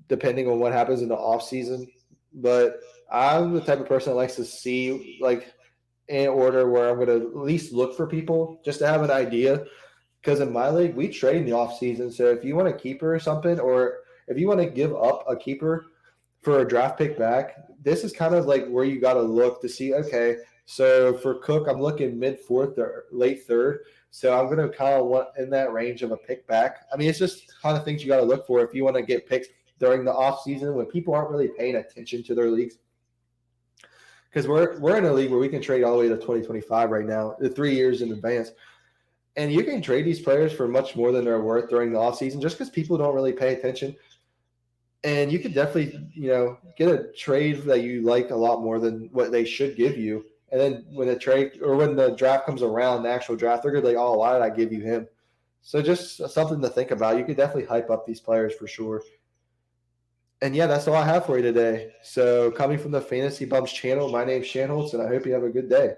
depending on what happens in the off season. But I'm the type of person that likes to see like an order where I'm going to at least look for people just to have an idea. Because in my league, we trade in the off season. So if you want a keeper or something, or if you want to give up a keeper for a draft pick back, this is kind of like where you got to look to see, okay, so for Cook, I'm looking mid fourth or late third. So I'm going to kind of want in that range of a pick back. I mean, it's just kind of things you got to look for if you want to get picks during the off season when people aren't really paying attention to their leagues. Because we're in a league where we can trade all the way to 2025 right now, the 3 years in advance. And you can trade these players for much more than they're worth during the offseason just because people don't really pay attention. And you could definitely, get a trade that you like a lot more than what they should give you. And then when the trade or when the draft comes around, the actual draft, they're going to be like, oh, why did I give you him? So just something to think about. You could definitely hype up these players for sure. And yeah, that's all I have for you today. So coming from the Fantasy Bumps channel, my name's Shanholtz, and I hope you have a good day.